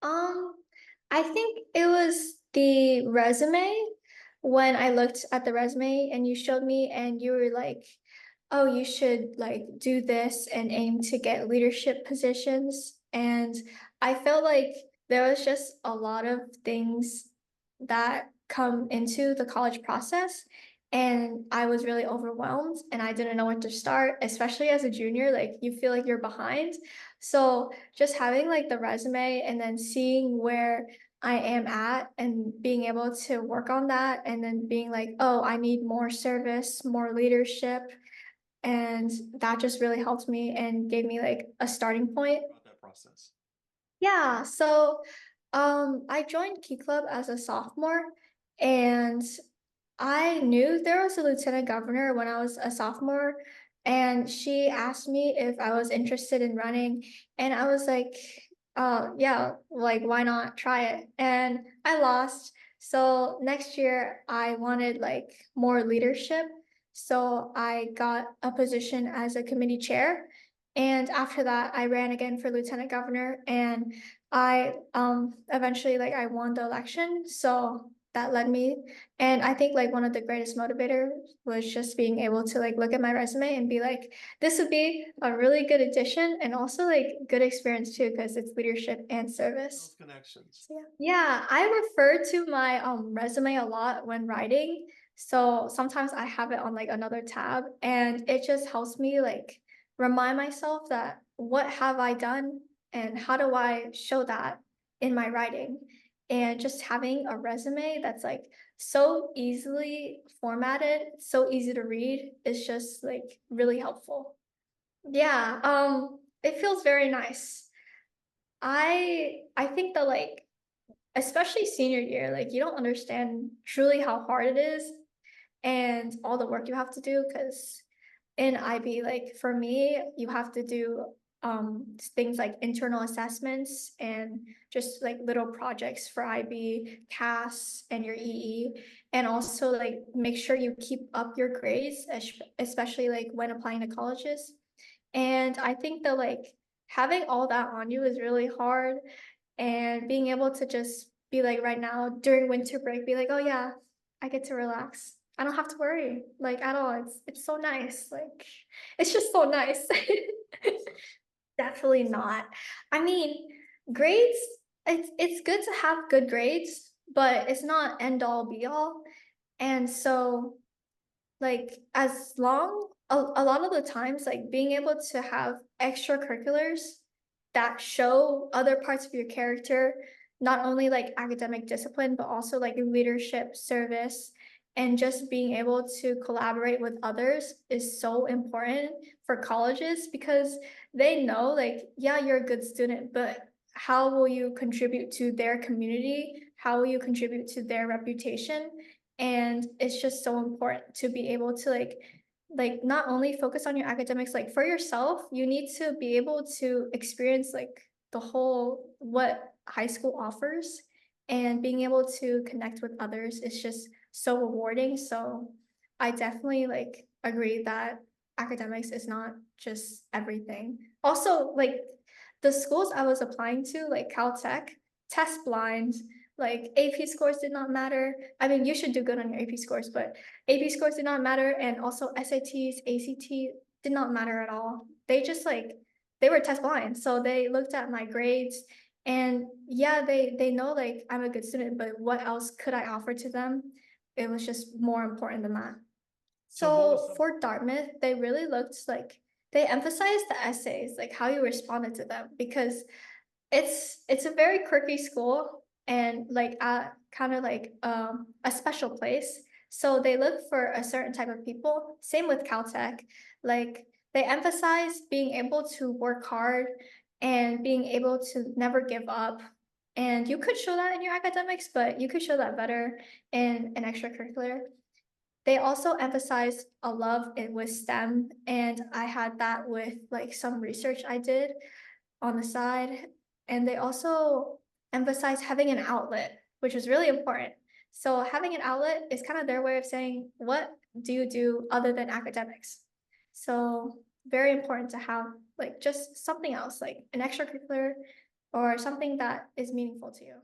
Um, I think it was the resume when I looked at the resume and you showed me and you were like, oh, you should like do this and aim to get leadership positions. And I felt like there was just a lot of things that come into the college process. And I was really overwhelmed and I didn't know where to start, especially as a junior, like you feel like you're behind. So just having like the resume and then seeing where I am at and being able to work on that and then being like, oh, I need more service, more leadership. And that just really helped me and gave me like a starting point. About that process? Yeah, so I joined Key Club as a sophomore and I knew there was a lieutenant governor when I was a sophomore and she asked me if I was interested in running and I was like, yeah, like why not try it? And I lost. So next year I wanted like more leadership. So I got a position as a committee chair and after that, I ran again for lieutenant governor, and I eventually like I won the election. So that led me, and I think like one of the greatest motivators was just being able to like look at my resume and be like, this would be a really good addition, and also like good experience too, because it's leadership and Those service. connections. So yeah, I refer to my resume a lot when writing. So sometimes I have it on like another tab and it just helps me like remind myself that what have I done and how do I show that in my writing? And just having a resume that's like so easily formatted, so easy to read is just like really helpful. Yeah, it feels very nice. I think that like especially senior year, like you don't understand truly how hard it is and all the work you have to do because in IB, like for me, you have to do things like internal assessments and just like little projects for IB, CAS, and your EE, and also like make sure you keep up your grades, especially like when applying to colleges. And I think that like having all that on you is really hard and being able to just be like right now during winter break, be like, oh yeah, I get to relax. I don't have to worry like at all. It's so nice. Like it's just so nice. Definitely not. I mean, grades, it's good to have good grades, but it's not end all be all. And so like as long a lot of the times like being able to have extracurriculars that show other parts of your character, not only like academic discipline but also like leadership, service, and just being able to collaborate with others is so important for colleges because they know like yeah, you're a good student, but how will you contribute to their community, how will you contribute to their reputation? And it's just so important to be able to like not only focus on your academics like for yourself, you need to be able to experience like the whole what high school offers and being able to connect with others is just so rewarding. So I definitely like agree that academics is not just everything. Also, like the schools I was applying to, like Caltech, test blind, like AP scores did not matter. I mean, you should do good on your AP scores, but AP scores did not matter, and also SATs, ACT did not matter at all. They just like they were test blind, so they looked at my grades, and yeah, they know like I'm a good student, but what else could I offer to them? It was just more important than that. So what was So some? for Dartmouth, they really looked like they emphasized the essays, like how you responded to them, because it's a very quirky school and like kind of like a special place. So they look for a certain type of people. Same with Caltech. Like they emphasize being able to work hard and being able to never give up. And you could show that in your academics, but you could show that better in an extracurricular. They also emphasize a love with STEM, and I had that with like some research I did on the side. And they also emphasize having an outlet, which is really important. So having an outlet is kind of their way of saying, what do you do other than academics? So very important to have like just something else, like an extracurricular, or something that is meaningful to you.